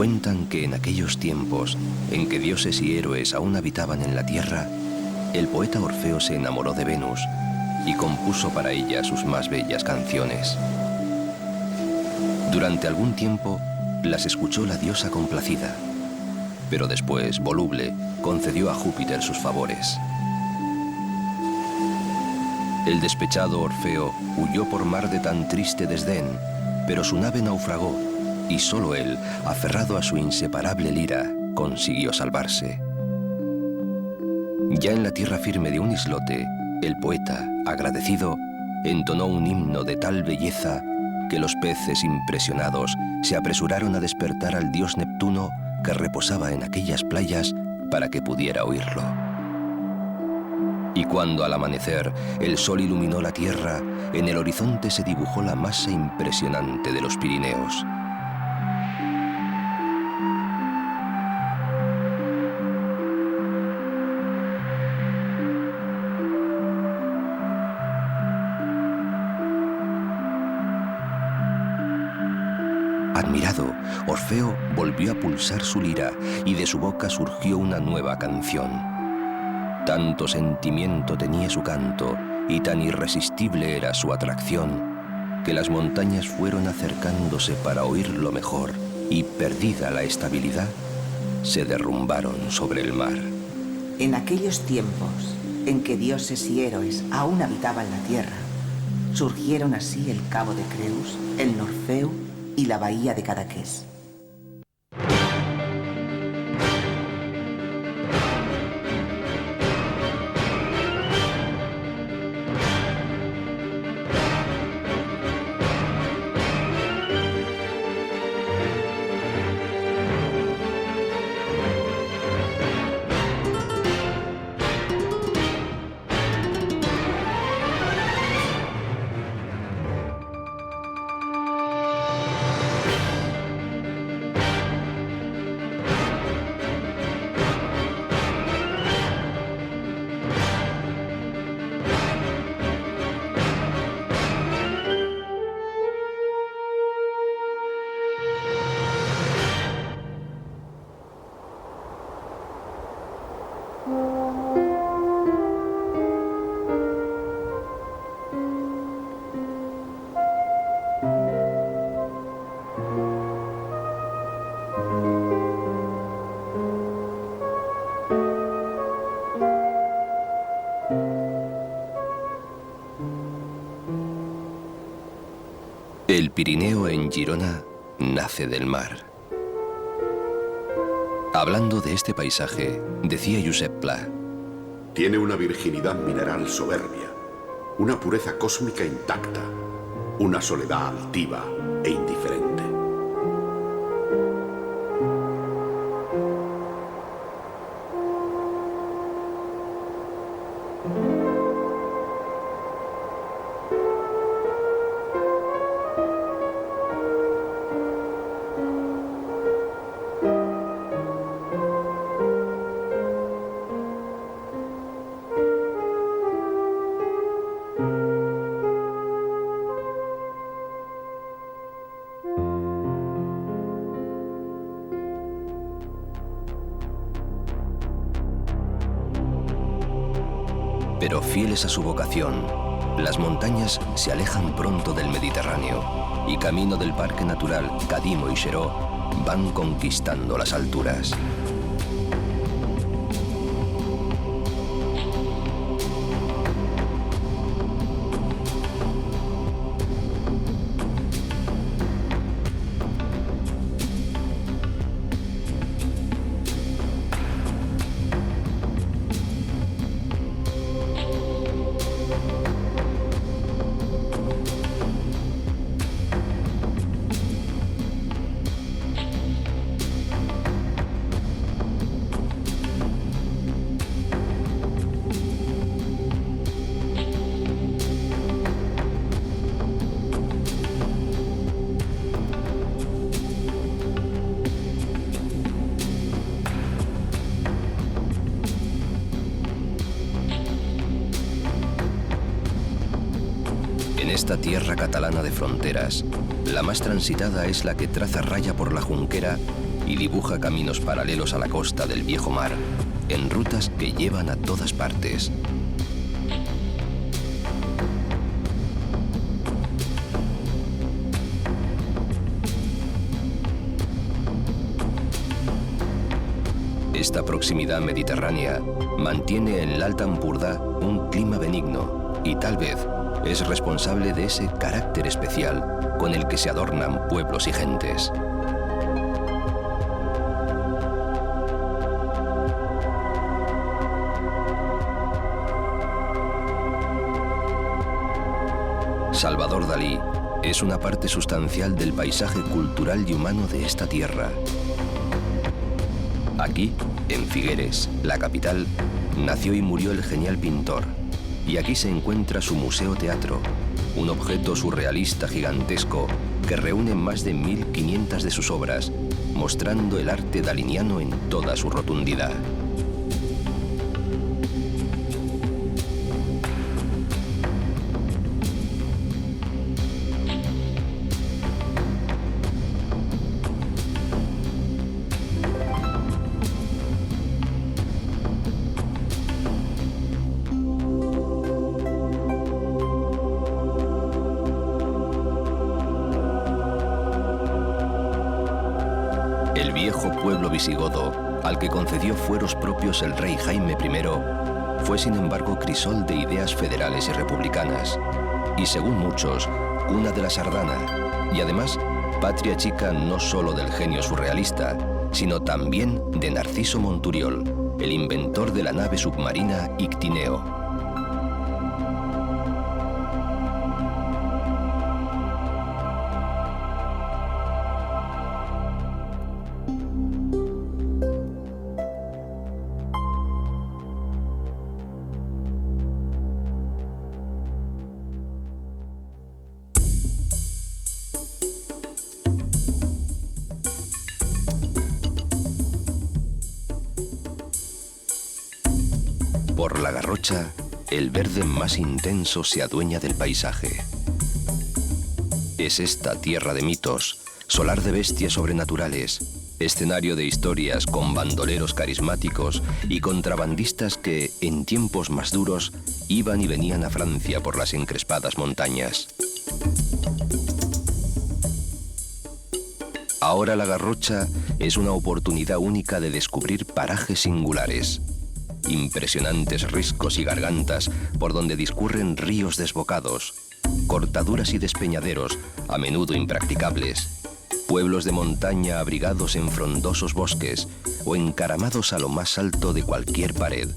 Cuentan que en aquellos tiempos, en que dioses y héroes aún habitaban en la tierra, el poeta Orfeo se enamoró de Venus y compuso para ella sus más bellas canciones. Durante algún tiempo las escuchó la diosa complacida, pero después, voluble, concedió a Júpiter sus favores. El despechado Orfeo huyó por mar de tan triste desdén, pero su nave naufragó y solo él, aferrado a su inseparable lira, consiguió salvarse. Ya en la tierra firme de un islote, el poeta, agradecido, entonó un himno de tal belleza que los peces impresionados se apresuraron a despertar al dios Neptuno que reposaba en aquellas playas para que pudiera oírlo. Y cuando al amanecer el sol iluminó la tierra, en el horizonte se dibujó la masa impresionante de los Pirineos. Admirado, Orfeo volvió a pulsar su lira y de su boca surgió una nueva canción. Tanto sentimiento tenía su canto y tan irresistible era su atracción que las montañas fueron acercándose para oírlo mejor y, perdida la estabilidad, se derrumbaron sobre el mar. En aquellos tiempos en que dioses y héroes aún habitaban la tierra, surgieron así el cabo de Creus, el Norfeo y la bahía de Cadaqués. El Pirineo en Girona nace del mar. Hablando de este paisaje, decía Josep Pla: tiene una virginidad mineral soberbia, una pureza cósmica intacta, una soledad altiva e indiferente. Pero fieles a su vocación, las montañas se alejan pronto del Mediterráneo y camino del Parque Natural Cadimo y Xeró van conquistando las alturas. En esta tierra catalana de fronteras, la más transitada es la que traza raya por la Junquera y dibuja caminos paralelos a la costa del viejo mar, en rutas que llevan a todas partes. Esta proximidad mediterránea mantiene en la Alta Ampurdá un clima benigno y tal vez es responsable de ese carácter especial con el que se adornan pueblos y gentes. Salvador Dalí es una parte sustancial del paisaje cultural y humano de esta tierra. Aquí, en Figueres, la capital, nació y murió el genial pintor. Y aquí se encuentra su Museo Teatro, un objeto surrealista gigantesco que reúne más de 1500 de sus obras, mostrando el arte daliniano en toda su rotundidad. El viejo pueblo visigodo, al que concedió fueros propios el rey Jaime I, fue sin embargo crisol de ideas federales y republicanas, y según muchos, cuna de la sardana, y además patria chica no solo del genio surrealista, sino también de Narciso Monturiol, el inventor de la nave submarina Ictineo. Por la Garrocha, el verde más intenso se adueña del paisaje. Es esta tierra de mitos, solar de bestias sobrenaturales, escenario de historias con bandoleros carismáticos y contrabandistas que, en tiempos más duros, iban y venían a Francia por las encrespadas montañas. Ahora la Garrocha es una oportunidad única de descubrir parajes singulares. Impresionantes riscos y gargantas por donde discurren ríos desbocados, cortaduras y despeñaderos a menudo impracticables, pueblos de montaña abrigados en frondosos bosques o encaramados a lo más alto de cualquier pared.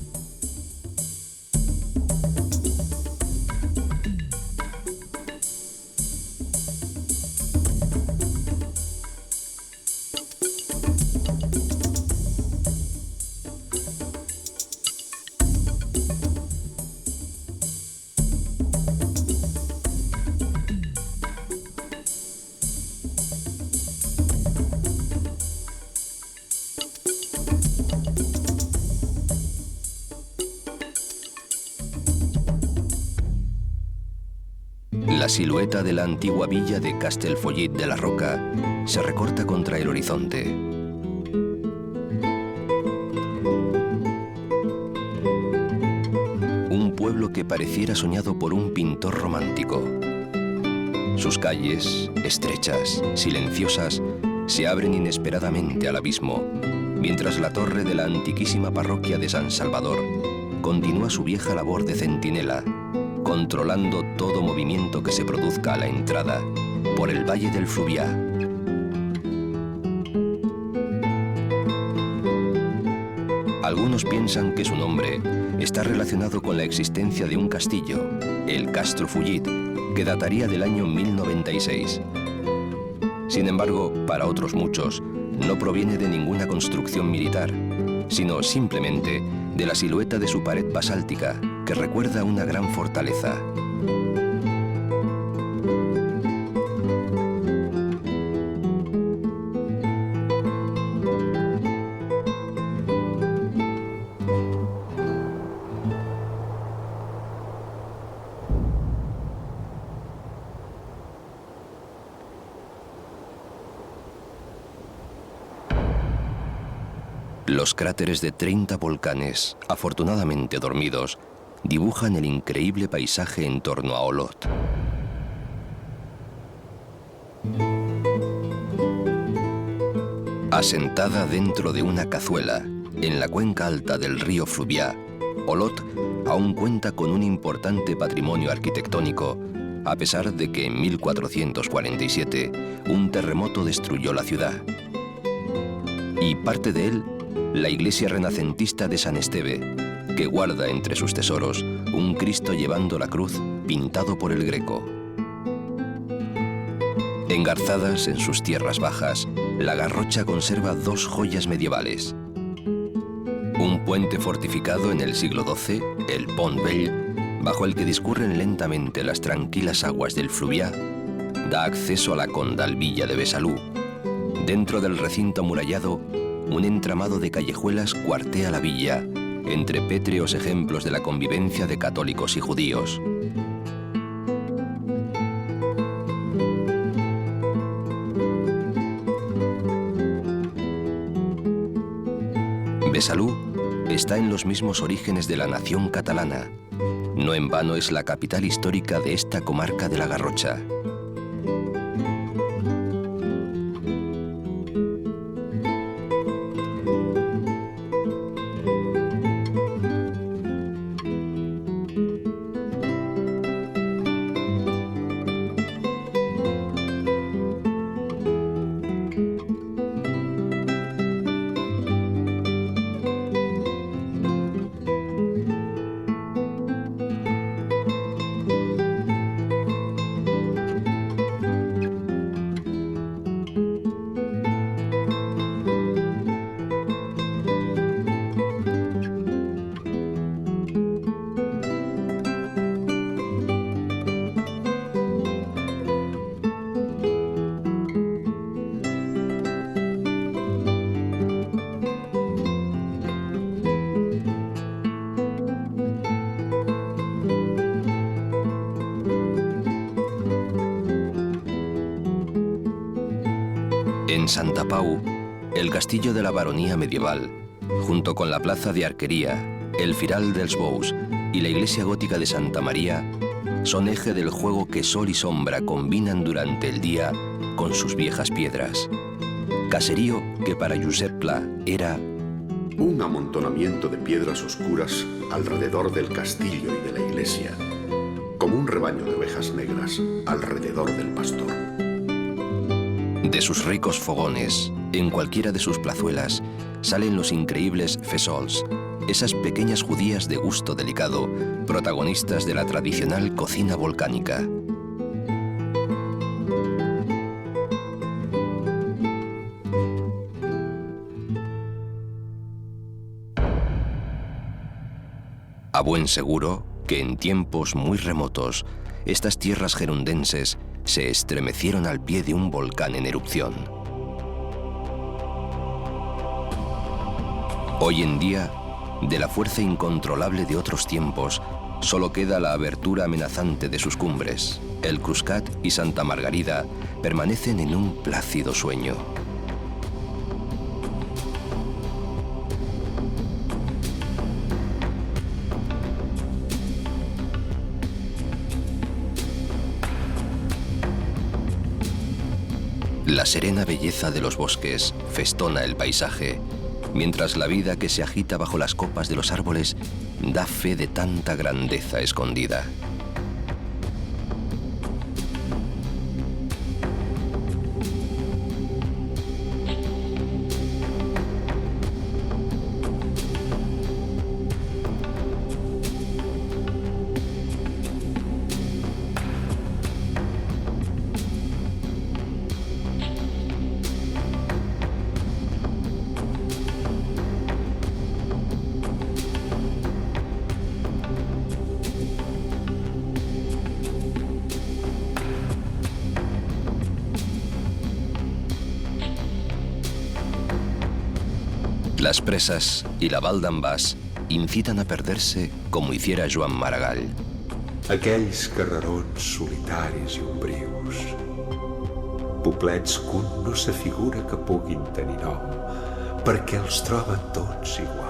La silueta de la antigua villa de Castellfollit de la Roca se recorta contra el horizonte. Un pueblo que pareciera soñado por un pintor romántico. Sus calles, estrechas, silenciosas, se abren inesperadamente al abismo, mientras la torre de la antiquísima parroquia de San Salvador continúa su vieja labor de centinela, controlando todo movimiento que se produzca a la entrada por el Valle del Fluviá. Algunos piensan que su nombre está relacionado con la existencia de un castillo, el Castro Fullit, que dataría del año 1096. Sin embargo, para otros muchos, no proviene de ninguna construcción militar, sino simplemente de la silueta de su pared basáltica, que recuerda una gran fortaleza. Los cráteres de 30 volcanes, afortunadamente dormidos, dibujan el increíble paisaje en torno a Olot. Asentada dentro de una cazuela, en la cuenca alta del río Fluvià, Olot aún cuenta con un importante patrimonio arquitectónico, a pesar de que en 1447 un terremoto destruyó la ciudad. Y parte de él, la iglesia renacentista de San Esteve, que guarda entre sus tesoros un Cristo llevando la cruz pintado por el Greco. Engarzadas en sus tierras bajas, la Garrocha conserva dos joyas medievales. Un puente fortificado en el siglo XII, el Pont Vell, bajo el que discurren lentamente las tranquilas aguas del Fluvià, da acceso a la condal villa de Besalú. Dentro del recinto amurallado, un entramado de callejuelas cuartea la villa, entre pétreos ejemplos de la convivencia de católicos y judíos. Besalú está en los mismos orígenes de la nación catalana. No en vano es la capital histórica de esta comarca de la Garrocha. En Santa Pau, el castillo de la baronía medieval, junto con la plaza de Arquería, el Firal dels Bous y la iglesia gótica de Santa María, son eje del juego que sol y sombra combinan durante el día con sus viejas piedras. Caserío que para Josep Pla era un amontonamiento de piedras oscuras alrededor del castillo y de la iglesia, como un rebaño de ovejas negras alrededor del pastor. De sus ricos fogones, en cualquiera de sus plazuelas, salen los increíbles fesols, esas pequeñas judías de gusto delicado, protagonistas de la tradicional cocina volcánica. A buen seguro que en tiempos muy remotos, estas tierras gerundenses se estremecieron al pie de un volcán en erupción. Hoy en día, de la fuerza incontrolable de otros tiempos, solo queda la abertura amenazante de sus cumbres. El Cruscat y Santa Margarida permanecen en un plácido sueño. La serena belleza de los bosques festona el paisaje, mientras la vida que se agita bajo las copas de los árboles da fe de tanta grandeza escondida. Las presas i la Val d'en Bas inciten a perder-se com ho hiciera Joan Maragall. Aquells carrerons solitaris i ombrius, poblets que un no s'afigura que puguin tenir nom, perquè els troba tots iguals.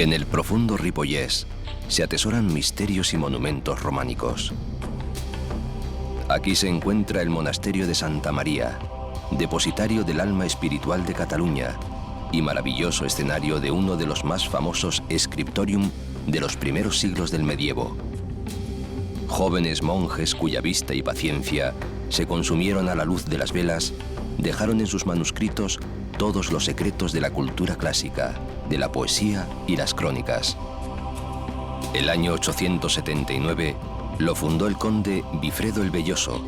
En el profundo Ripollès se atesoran misterios y monumentos románicos. Aquí se encuentra el monasterio de Santa María, depositario del alma espiritual de Cataluña y maravilloso escenario de uno de los más famosos scriptorium de los primeros siglos del medievo. Jóvenes monjes cuya vista y paciencia se consumieron a la luz de las velas, dejaron en sus manuscritos todos los secretos de la cultura clásica, de la poesía y las crónicas. El año 879 lo fundó el conde Bifredo el Velloso,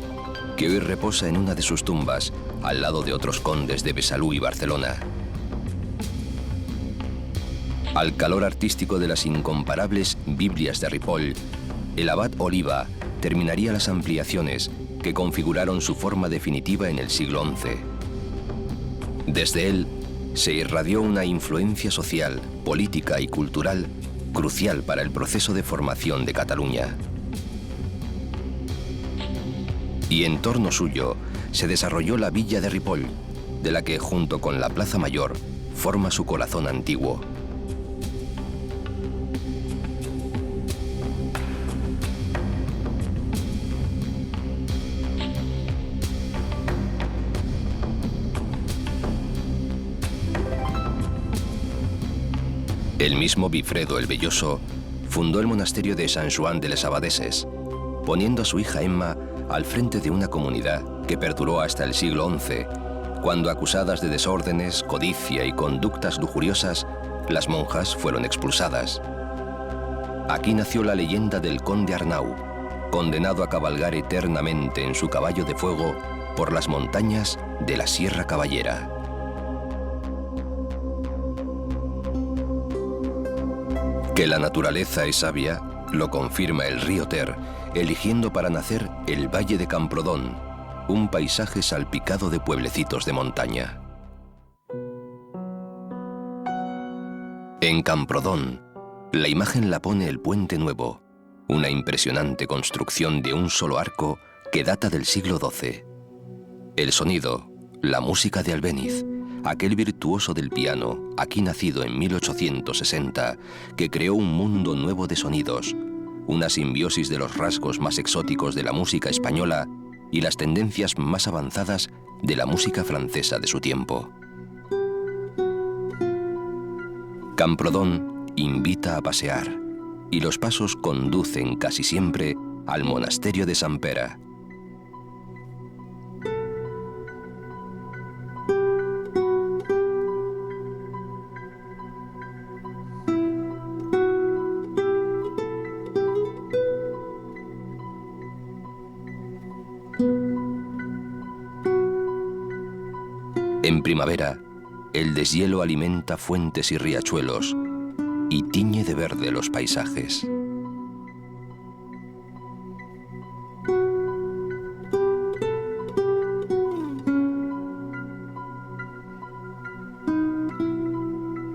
que hoy reposa en una de sus tumbas, al lado de otros condes de Besalú y Barcelona. Al calor artístico de las incomparables Biblias de Ripoll, el abad Oliva terminaría las ampliaciones que configuraron su forma definitiva en el siglo XI. Desde él se irradió una influencia social, política y cultural crucial para el proceso de formación de Cataluña. Y en torno suyo se desarrolló la villa de Ripoll, de la que, junto con la Plaza Mayor, forma su corazón antiguo. El mismo Bifredo el Velloso fundó el monasterio de Sant Joan de les Abadeses, poniendo a su hija Emma al frente de una comunidad que perduró hasta el siglo XI, cuando, acusadas de desórdenes, codicia y conductas lujuriosas, las monjas fueron expulsadas. Aquí nació la leyenda del conde Arnau, condenado a cabalgar eternamente en su caballo de fuego por las montañas de la Sierra Caballera. Que la naturaleza es sabia lo confirma el río Ter, eligiendo para nacer el Valle de Camprodón, un paisaje salpicado de pueblecitos de montaña. En Camprodón, la imagen la pone el Puente Nuevo, una impresionante construcción de un solo arco que data del siglo XII. El sonido, la música de Albéniz, aquel virtuoso del piano, aquí nacido en 1860, que creó un mundo nuevo de sonidos, una simbiosis de los rasgos más exóticos de la música española y las tendencias más avanzadas de la música francesa de su tiempo. Camprodón invita a pasear, y los pasos conducen casi siempre al monasterio de Sant Pere. En primavera, el deshielo alimenta fuentes y riachuelos y tiñe de verde los paisajes.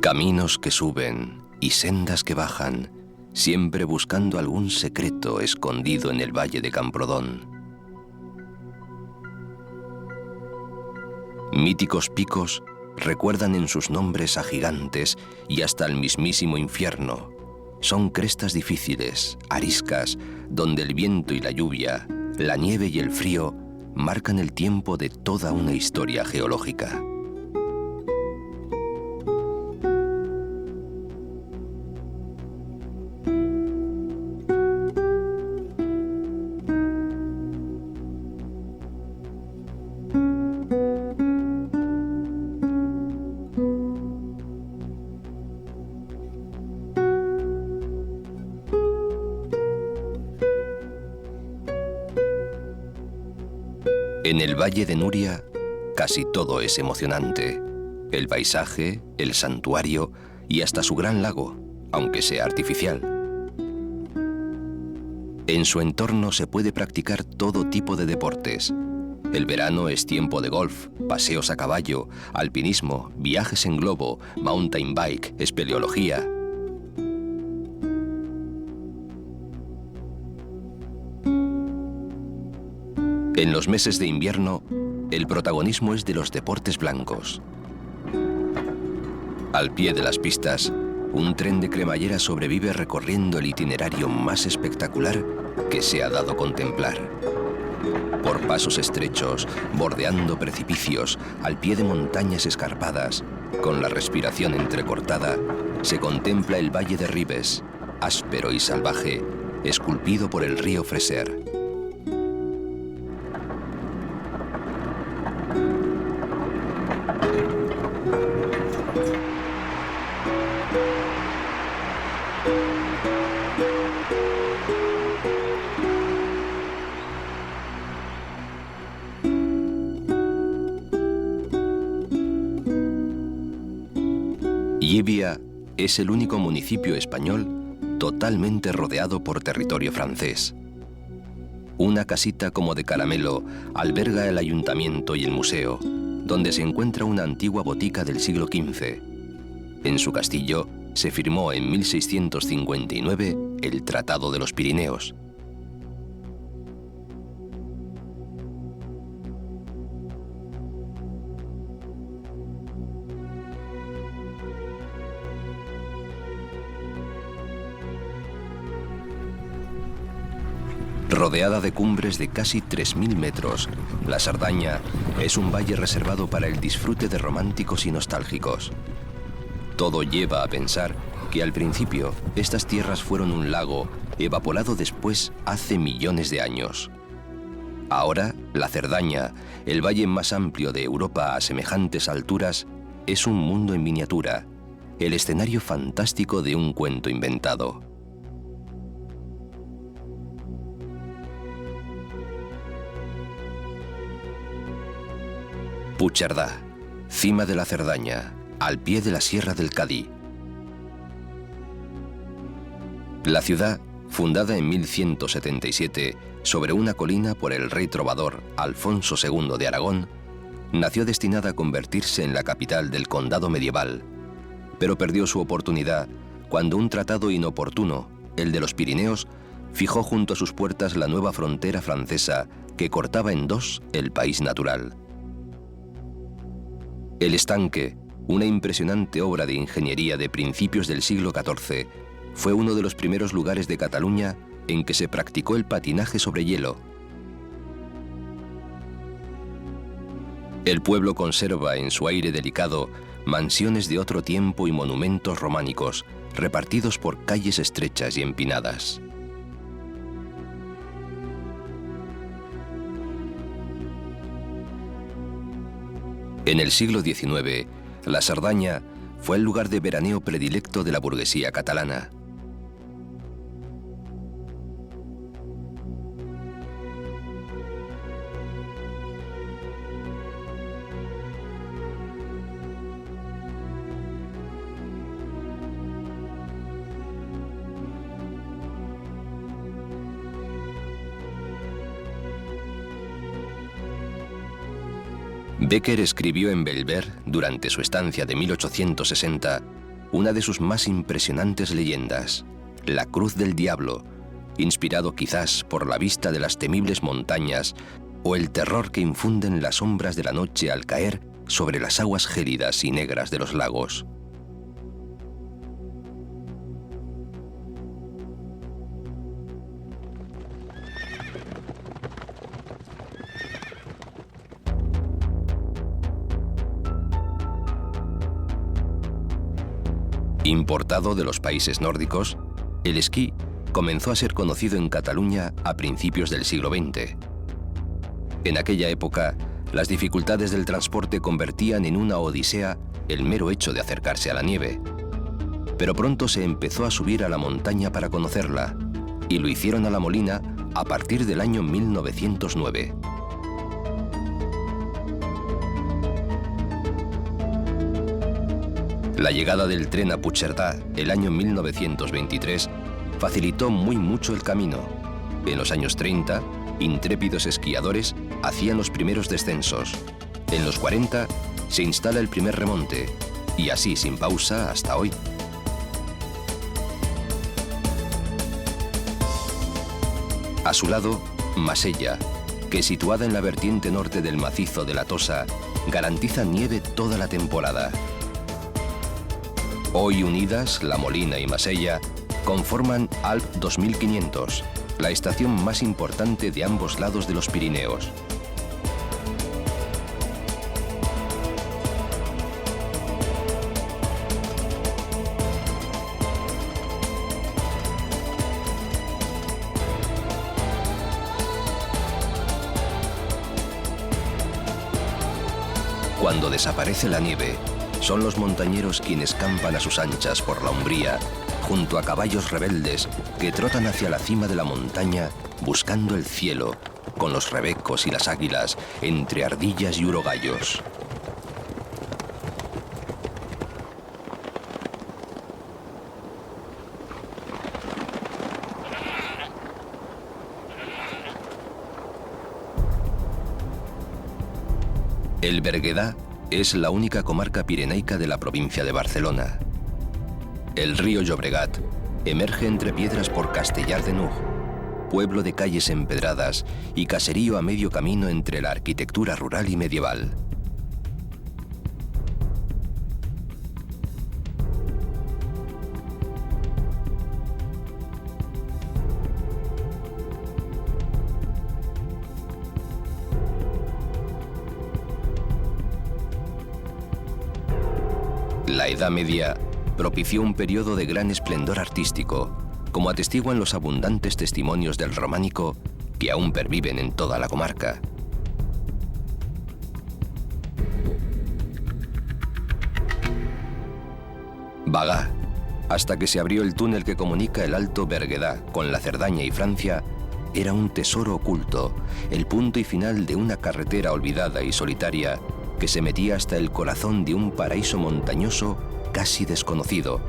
Caminos que suben y sendas que bajan, siempre buscando algún secreto escondido en el valle de Camprodón. Míticos picos recuerdan en sus nombres a gigantes y hasta al mismísimo infierno. Son crestas difíciles, ariscas, donde el viento y la lluvia, la nieve y el frío marcan el tiempo de toda una historia geológica. En el Valle de Núria, Casi todo es emocionante. El paisaje, el santuario y hasta su gran lago, aunque sea artificial. En su entorno se puede practicar todo tipo de deportes. El verano es tiempo de golf, paseos a caballo, alpinismo, viajes en globo, mountain bike, espeleología. En los meses de invierno, el protagonismo es de los deportes blancos. Al pie de las pistas, un tren de cremallera sobrevive recorriendo el itinerario más espectacular que se ha dado contemplar. Por pasos estrechos, bordeando precipicios, al pie de montañas escarpadas, con la respiración entrecortada, se contempla el valle de Ribes, áspero y salvaje, esculpido por el río Freser. Llivia es el único municipio español totalmente rodeado por territorio francés. Una casita como de caramelo alberga el ayuntamiento y el museo, donde se encuentra una antigua botica del siglo XV. En su castillo se firmó en 1659 el Tratado de los Pirineos. Rodeada de cumbres de casi 3.000 metros, la Cerdaña es un valle reservado para el disfrute de románticos y nostálgicos. Todo lleva a pensar que al principio estas tierras fueron un lago evaporado después hace millones de años. Ahora, la Cerdaña, el valle más amplio de Europa a semejantes alturas, es un mundo en miniatura, el escenario fantástico de un cuento inventado. Puigcerdá, cima de la Cerdaña, al pie de la Sierra del Cadí. La ciudad, fundada en 1177 sobre una colina por el rey trovador Alfonso II de Aragón, nació destinada a convertirse en la capital del condado medieval, pero perdió su oportunidad cuando un tratado inoportuno, el de los Pirineos, fijó junto a sus puertas la nueva frontera francesa que cortaba en dos el país natural. El Estanque, una impresionante obra de ingeniería de principios del siglo XIV, fue uno de los primeros lugares de Cataluña en que se practicó el patinaje sobre hielo. El pueblo conserva en su aire delicado mansiones de otro tiempo y monumentos románicos, repartidos por calles estrechas y empinadas. En el siglo XIX, la Cerdaña fue el lugar de veraneo predilecto de la burguesía catalana. Bécquer escribió en Belver, durante su estancia de 1860, una de sus más impresionantes leyendas, La Cruz del Diablo, inspirado quizás por la vista de las temibles montañas o el terror que infunden las sombras de la noche al caer sobre las aguas gélidas y negras de los lagos. Importado de los países nórdicos, el esquí comenzó a ser conocido en Cataluña a principios del siglo XX. En aquella época, las dificultades del transporte convertían en una odisea el mero hecho de acercarse a la nieve. Pero pronto se empezó a subir a la montaña para conocerla, y lo hicieron a La Molina a partir del año 1909. La llegada del tren a Puigcerdá el año 1923 facilitó muy mucho el camino. En los años 30, intrépidos esquiadores hacían los primeros descensos. En los 40 se instala el primer remonte, y así sin pausa hasta hoy. A su lado, Masella, que situada en la vertiente norte del macizo de la Tosa, garantiza nieve toda la temporada. Hoy unidas, La Molina y Masella conforman Alp 2500, la estación más importante de ambos lados de los Pirineos. Cuando desaparece la nieve, son los montañeros quienes campan a sus anchas por la umbría, junto a caballos rebeldes que trotan hacia la cima de la montaña buscando el cielo, con los rebecos y las águilas entre ardillas y urogallos. El Berguedà es la única comarca pirenaica de la provincia de Barcelona. El río Llobregat emerge entre piedras por Castellar de N'Hug, pueblo de calles empedradas y caserío a medio camino entre la arquitectura rural y medieval. La Edad Media propició un periodo de gran esplendor artístico, como atestiguan los abundantes testimonios del románico que aún perviven en toda la comarca. Bagà, hasta que se abrió el túnel que comunica el Alto Berguedà con la Cerdaña y Francia, era un tesoro oculto, el punto y final de una carretera olvidada y solitaria que se metía hasta el corazón de un paraíso montañoso casi desconocido,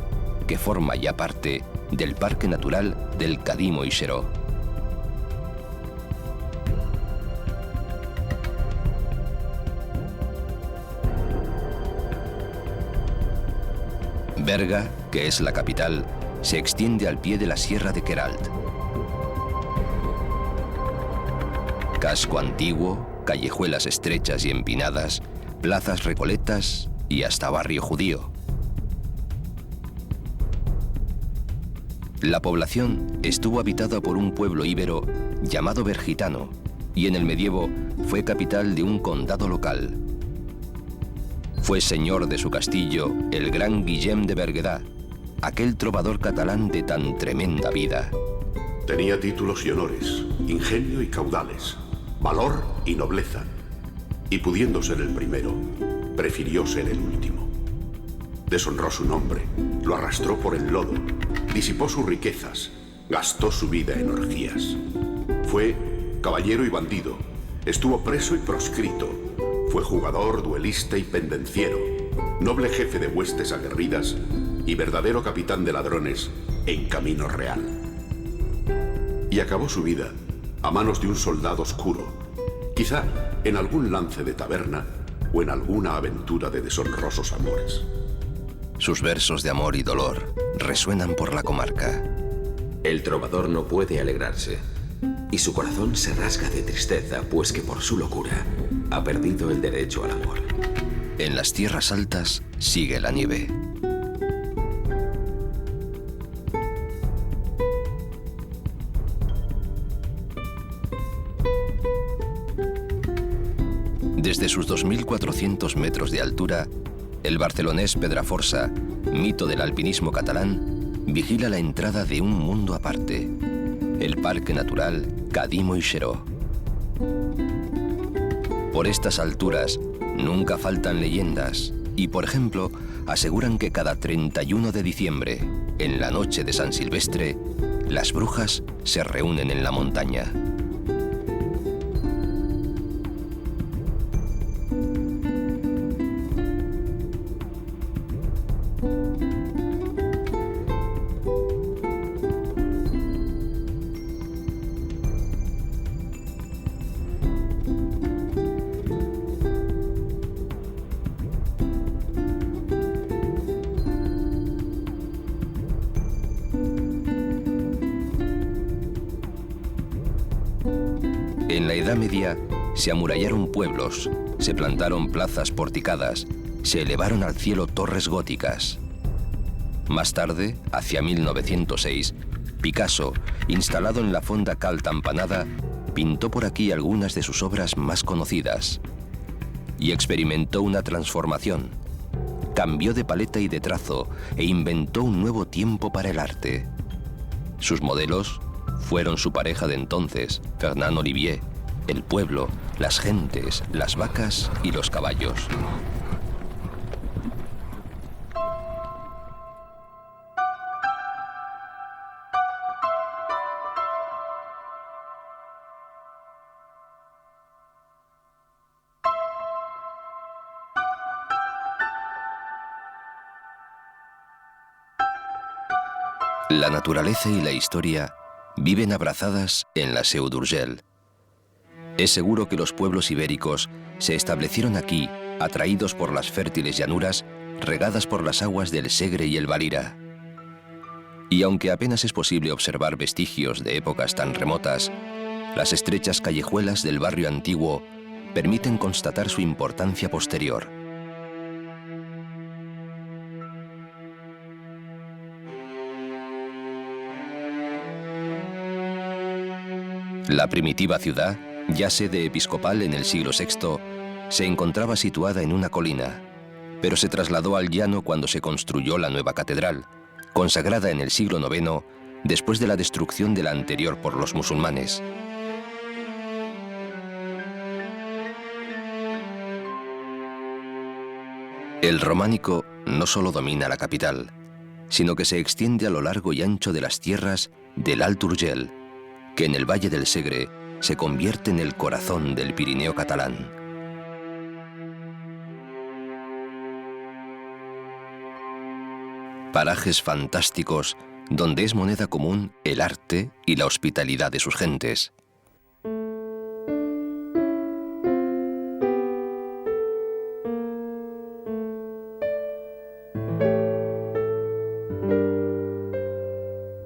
que forma ya parte del Parque Natural del Cadí i Xeró. Berga, que es la capital, se extiende al pie de la Sierra de Queralt. Casco antiguo, callejuelas estrechas y empinadas, plazas recoletas y hasta barrio judío. La población estuvo habitada por un pueblo íbero llamado Bergitano y en el medievo fue capital de un condado local. Fue señor de su castillo el gran Guillem de Berguedà, aquel trovador catalán de tan tremenda vida. Tenía títulos y honores, ingenio y caudales, valor y nobleza. Y pudiendo ser el primero, prefirió ser el último. Deshonró su nombre, lo arrastró por el lodo, disipó sus riquezas, gastó su vida en orgías. Fue caballero y bandido, estuvo preso y proscrito, fue jugador, duelista y pendenciero, noble jefe de huestes aguerridas y verdadero capitán de ladrones en camino real. Y acabó su vida a manos de un soldado oscuro, quizá en algún lance de taberna o en alguna aventura de deshonrosos amores. Sus versos de amor y dolor resuenan por la comarca. El trovador no puede alegrarse, y su corazón se rasga de tristeza, pues que por su locura ha perdido el derecho al amor. En las tierras altas sigue la nieve. Desde sus 2.400 metros de altura, el barcelonés Pedraforsa, mito del alpinismo catalán, vigila la entrada de un mundo aparte, el Parque Natural Cadí i Xeró. Por estas alturas nunca faltan leyendas y, por ejemplo, aseguran que cada 31 de diciembre, en la noche de San Silvestre, las brujas se reúnen en la montaña. En la Edad Media se amurallaron pueblos, se plantaron plazas porticadas, se elevaron al cielo torres góticas. Más tarde, hacia 1906, Picasso, instalado en la fonda Cal Tampanada, pintó por aquí algunas de sus obras más conocidas y experimentó una transformación. Cambió de paleta y de trazo e inventó un nuevo tiempo para el arte. Sus modelos fueron su pareja de entonces, Fernand Olivier, el pueblo, las gentes, las vacas y los caballos. La naturaleza y la historia viven abrazadas en la Seu d'Urgell. Es seguro que los pueblos ibéricos se establecieron aquí, atraídos por las fértiles llanuras regadas por las aguas del Segre y el Valira. Y aunque apenas es posible observar vestigios de épocas tan remotas, las estrechas callejuelas del barrio antiguo permiten constatar su importancia posterior. La primitiva ciudad, ya sede episcopal en el siglo VI, se encontraba situada en una colina, pero se trasladó al llano cuando se construyó la nueva catedral, consagrada en el siglo IX, después de la destrucción de la anterior por los musulmanes. El románico no solo domina la capital, sino que se extiende a lo largo y ancho de las tierras del Alt Urgell, que en el Valle del Segre se convierte en el corazón del Pirineo catalán. Parajes fantásticos donde es moneda común el arte y la hospitalidad de sus gentes.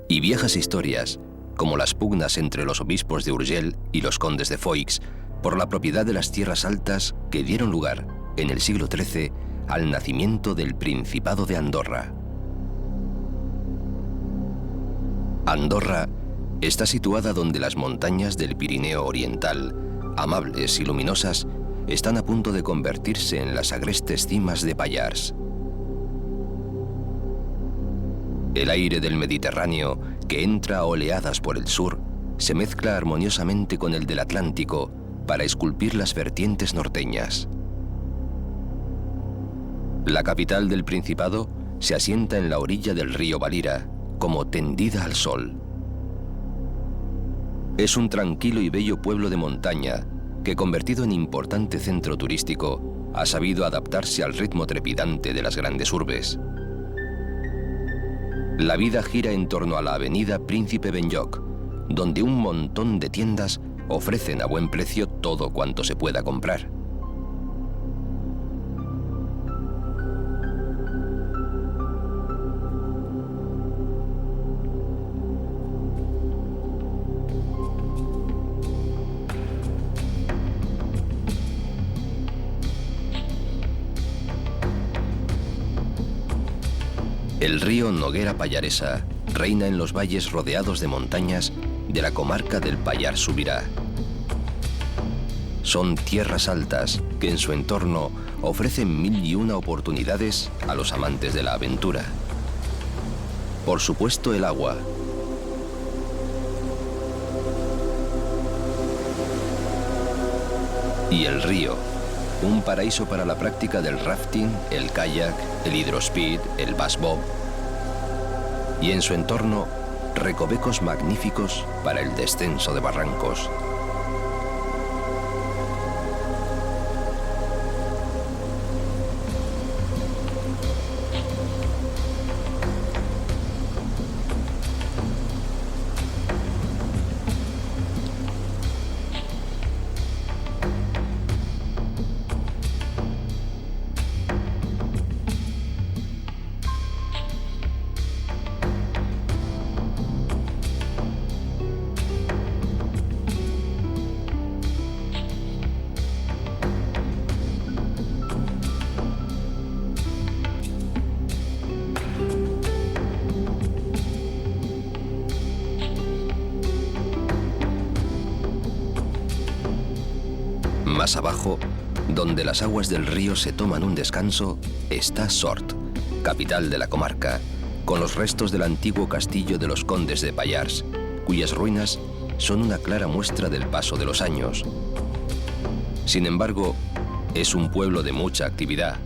Y viejas historias, como las pugnas entre los obispos de Urgell y los condes de Foix por la propiedad de las tierras altas que dieron lugar, en el siglo XIII, al nacimiento del Principado de Andorra. Andorra está situada donde las montañas del Pirineo Oriental, amables y luminosas, están a punto de convertirse en las agrestes cimas de Pallars. El aire del Mediterráneo, que entra a oleadas por el sur, se mezcla armoniosamente con el del Atlántico para esculpir las vertientes norteñas. La capital del Principado se asienta en la orilla del río Valira, como tendida al sol. Es un tranquilo y bello pueblo de montaña que, convertido en importante centro turístico, ha sabido adaptarse al ritmo trepidante de las grandes urbes. La vida gira en torno a la avenida Príncipe Benlloc, donde un montón de tiendas ofrecen a buen precio todo cuanto se pueda comprar. El río Noguera Pallaresa reina en los valles rodeados de montañas de la comarca del Pallars Sobirà. Son tierras altas que en su entorno ofrecen 1001 oportunidades a los amantes de la aventura. Por supuesto, el agua. Y el río, un paraíso para la práctica del rafting, el kayak, el hidrospeed, el bass bob. Y en su entorno, recovecos magníficos para el descenso de barrancos. Más abajo, donde las aguas del río se toman un descanso, está Sort, capital de la comarca, con los restos del antiguo castillo de los condes de Pallars, cuyas ruinas son una clara muestra del paso de los años. Sin embargo, es un pueblo de mucha actividad,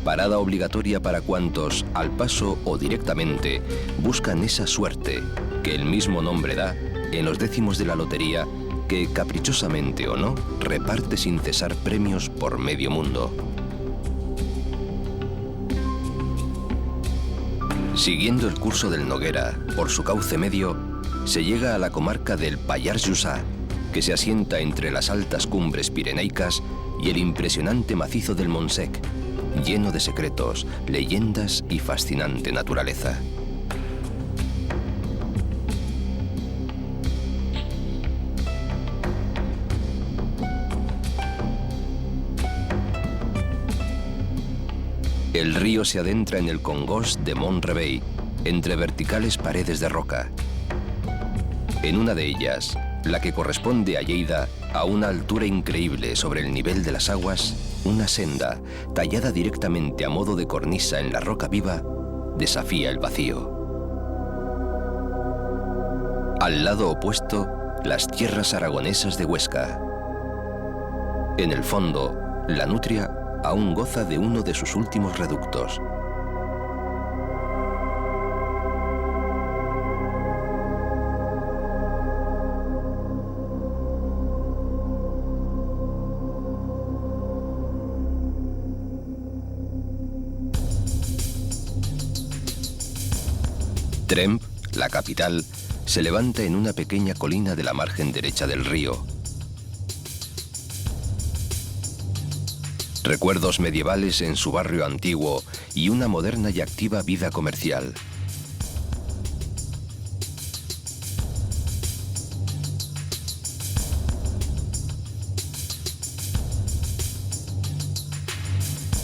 parada obligatoria para cuantos, al paso o directamente, buscan esa suerte que el mismo nombre da en los décimos de la lotería que, caprichosamente o no, reparte sin cesar premios por medio mundo. Siguiendo el curso del Noguera por su cauce medio, se llega a la comarca del Pallars Jussá, que se asienta entre las altas cumbres pirenaicas y el impresionante macizo del Montsec, lleno de secretos, leyendas y fascinante naturaleza. El río se adentra en el Congost de Mont-Rebei, entre verticales paredes de roca. En una de ellas, la que corresponde a Lleida, a una altura increíble sobre el nivel de las aguas, una senda, tallada directamente a modo de cornisa en la roca viva, desafía el vacío. Al lado opuesto, las tierras aragonesas de Huesca. En el fondo, la nutria aún goza de uno de sus últimos reductos. Tremp, la capital, se levanta en una pequeña colina de la margen derecha del río. Recuerdos medievales en su barrio antiguo y una moderna y activa vida comercial.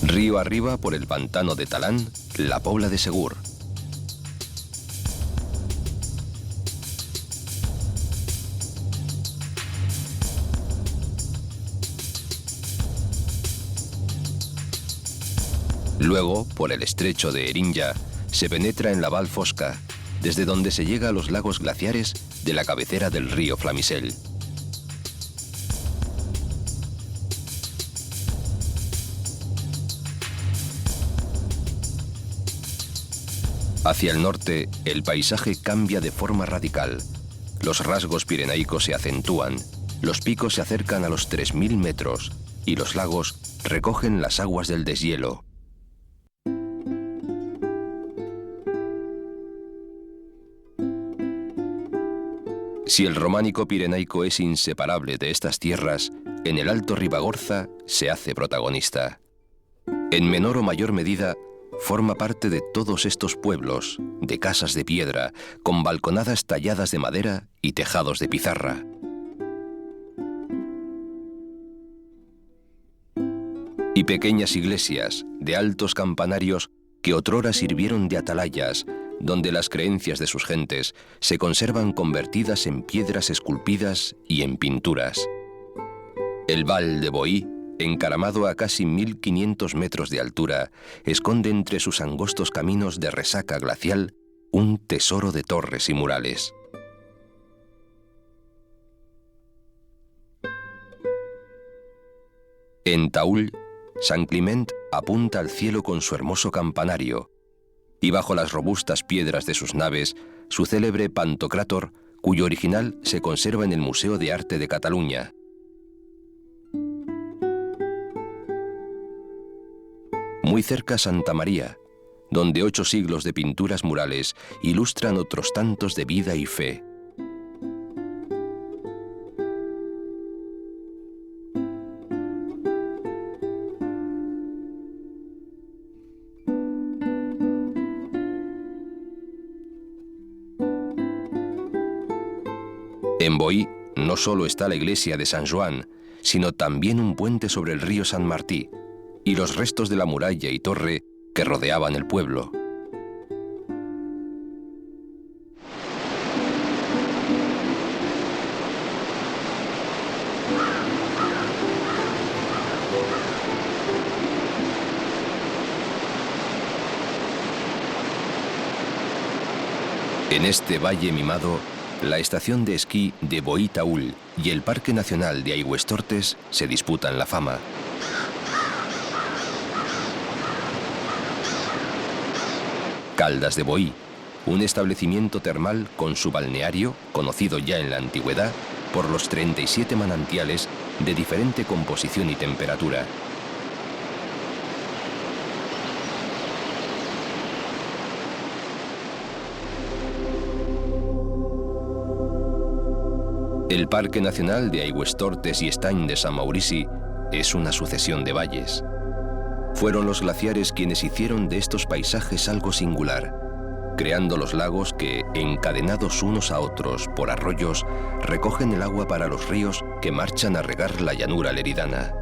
Río arriba por el pantano de Talán, la Pobla de Segur. Luego, por el estrecho de Erinja, se penetra en la Val Fosca, desde donde se llega a los lagos glaciares de la cabecera del río Flamisell. Hacia el norte, el paisaje cambia de forma radical. Los rasgos pirenaicos se acentúan, los picos se acercan a los 3000 metros y los lagos recogen las aguas del deshielo. Si el románico pirenaico es inseparable de estas tierras, en el Alto Ribagorza se hace protagonista. En menor o mayor medida, forma parte de todos estos pueblos, de casas de piedra, con balconadas talladas de madera y tejados de pizarra. Y pequeñas iglesias, de altos campanarios, que otrora sirvieron de atalayas, donde las creencias de sus gentes se conservan convertidas en piedras esculpidas y en pinturas. El Val de Boí, encaramado a casi 1500 metros de altura, esconde entre sus angostos caminos de resaca glacial un tesoro de torres y murales. En Taúl, San Climent apunta al cielo con su hermoso campanario, y bajo las robustas piedras de sus naves, su célebre Pantocràtor, cuyo original se conserva en el Museo de Arte de Cataluña. Muy cerca Santa María, donde 8 siglos de pinturas murales ilustran otros tantos de vida y fe. En Boí no solo está la iglesia de San Joan, sino también un puente sobre el río San Martí y los restos de la muralla y torre que rodeaban el pueblo. En este valle mimado, la estación de esquí de Boí-Taúl y el Parque Nacional de Aigüestortes se disputan la fama. Caldas de Boí, un establecimiento termal con su balneario, conocido ya en la antigüedad por los 37 manantiales de diferente composición y temperatura. El Parque Nacional de Aigüestortes y Estany de Sant Maurici es una sucesión de valles. Fueron los glaciares quienes hicieron de estos paisajes algo singular, creando los lagos que, encadenados unos a otros por arroyos, recogen el agua para los ríos que marchan a regar la llanura leridana.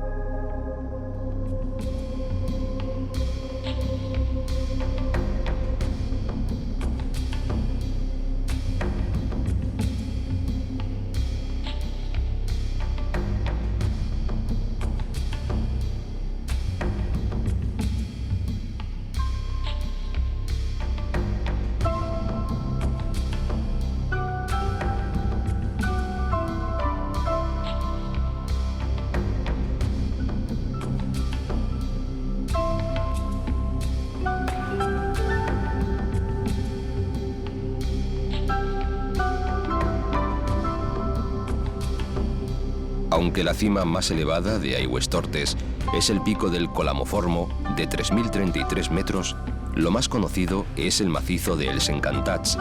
Aunque la cima más elevada de Aigüestortes es el pico del Colamoformo, de 3.033 metros, lo más conocido es el macizo de Els Encantats,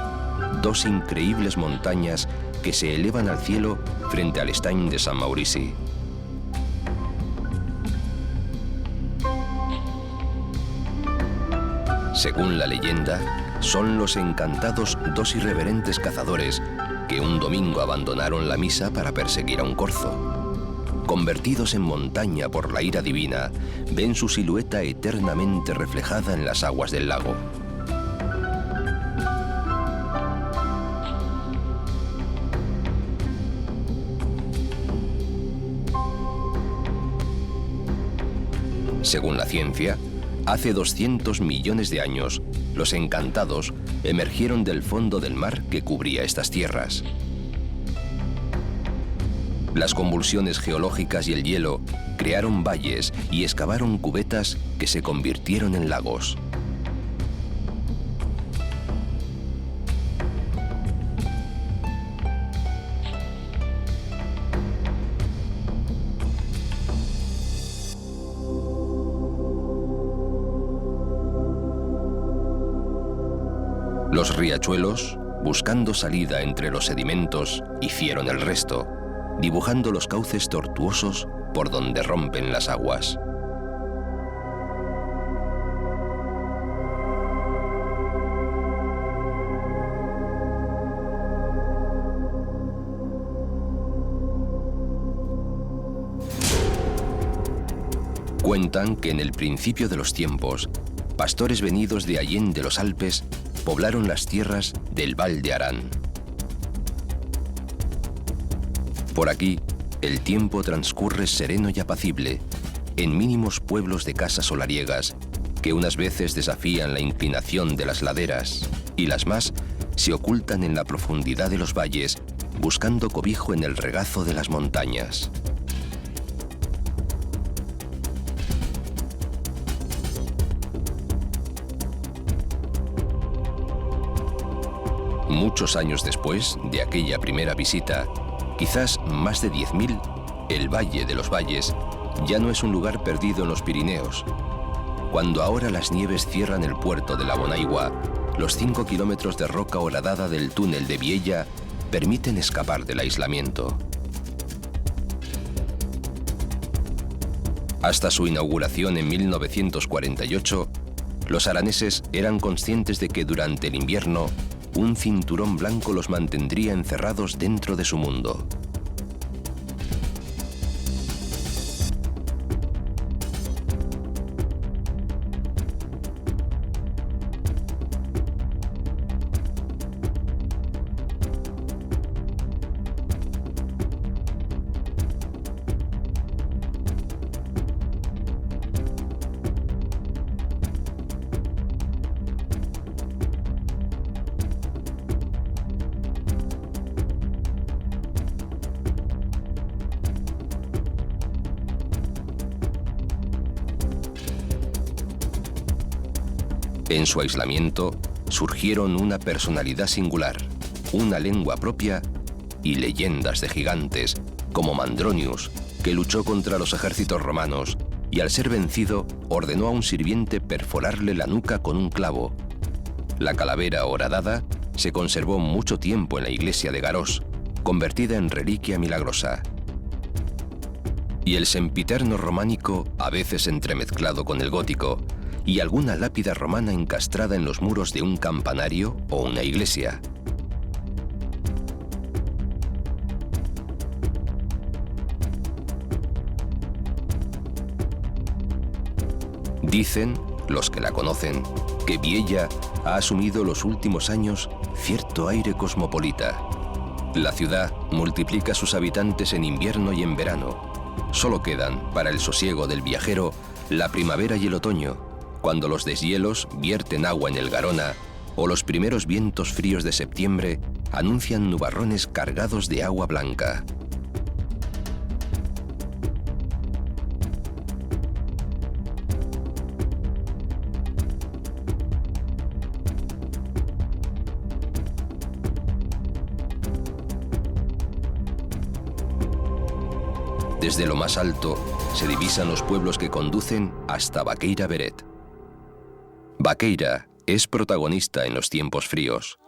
dos increíbles montañas que se elevan al cielo frente al Estany de Sant Maurici. Según la leyenda, son los encantados dos irreverentes cazadores que un domingo abandonaron la misa para perseguir a un corzo. Convertidos en montaña por la ira divina, ven su silueta eternamente reflejada en las aguas del lago. Según la ciencia, hace 200 millones de años, los encantados emergieron del fondo del mar que cubría estas tierras. Las convulsiones geológicas y el hielo crearon valles y excavaron cubetas que se convirtieron en lagos. Los riachuelos, buscando salida entre los sedimentos, hicieron el resto, dibujando los cauces tortuosos por donde rompen las aguas. Cuentan que en el principio de los tiempos, pastores venidos de allende los Alpes poblaron las tierras del Val de Arán. Por aquí, el tiempo transcurre sereno y apacible, en mínimos pueblos de casas solariegas que unas veces desafían la inclinación de las laderas y las más se ocultan en la profundidad de los valles, buscando cobijo en el regazo de las montañas. Muchos años después de aquella primera visita, quizás más de 10.000, el Valle de los Valles ya no es un lugar perdido en los Pirineos. Cuando ahora las nieves cierran el puerto de la Bonaigua, los 5 kilómetros de roca horadada del túnel de Viella permiten escapar del aislamiento. Hasta su inauguración en 1948, los araneses eran conscientes de que durante el invierno un cinturón blanco los mantendría encerrados dentro de su mundo. En su aislamiento surgieron una personalidad singular, una lengua propia y leyendas de gigantes como Mandronius, que luchó contra los ejércitos romanos y al ser vencido ordenó a un sirviente perforarle la nuca con un clavo. La calavera horadada se conservó mucho tiempo en la iglesia de Garós, convertida en reliquia milagrosa. Y el sempiterno románico, a veces entremezclado con el gótico, y alguna lápida romana encastrada en los muros de un campanario o una iglesia. Dicen, los que la conocen, que Viella ha asumido los últimos años cierto aire cosmopolita. La ciudad multiplica sus habitantes en invierno y en verano. Solo quedan, para el sosiego del viajero, la primavera y el otoño, cuando los deshielos vierten agua en el Garona o los primeros vientos fríos de septiembre anuncian nubarrones cargados de agua blanca. Desde lo más alto se divisan los pueblos que conducen hasta Baqueira Beret. Baqueira es protagonista en los tiempos fríos.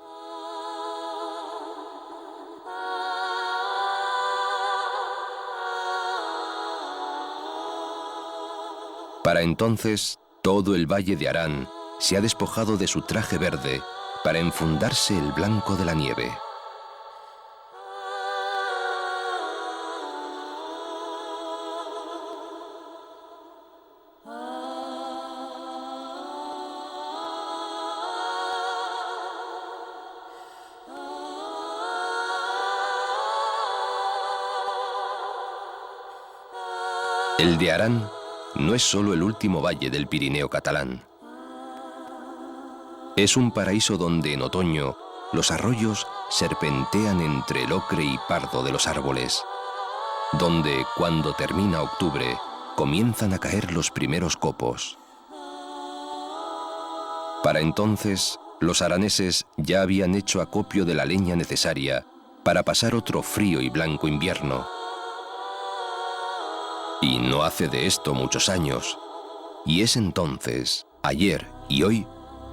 Para entonces, todo el valle de Arán se ha despojado de su traje verde para enfundarse el blanco de la nieve. El de Arán no es solo el último valle del Pirineo catalán. Es un paraíso donde en otoño los arroyos serpentean entre el ocre y pardo de los árboles, donde cuando termina octubre comienzan a caer los primeros copos. Para entonces, los araneses ya habían hecho acopio de la leña necesaria para pasar otro frío y blanco invierno. Y no hace de esto muchos años. Y es entonces, ayer y hoy,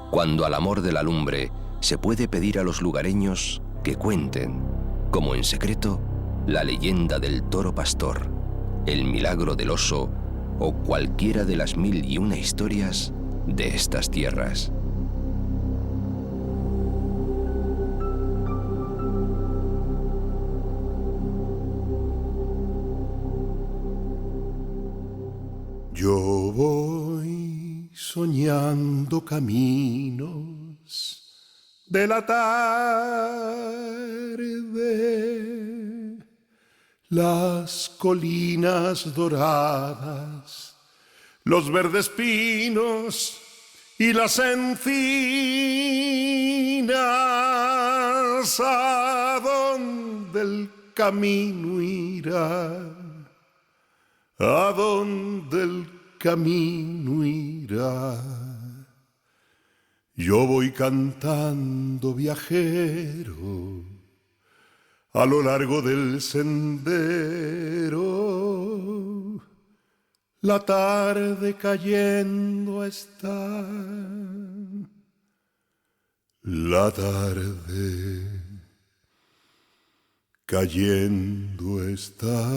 cuando al amor de la lumbre se puede pedir a los lugareños que cuenten, como en secreto, la leyenda del toro pastor, el milagro del oso o cualquiera de las 1001 historias de estas tierras. Yo voy soñando caminos de la tarde, las colinas doradas, los verdes pinos y las encinas. ¿A dónde el camino irá? ¿A dónde el camino irá? Yo voy cantando viajero a lo largo del sendero. La tarde cayendo está, la tarde cayendo está.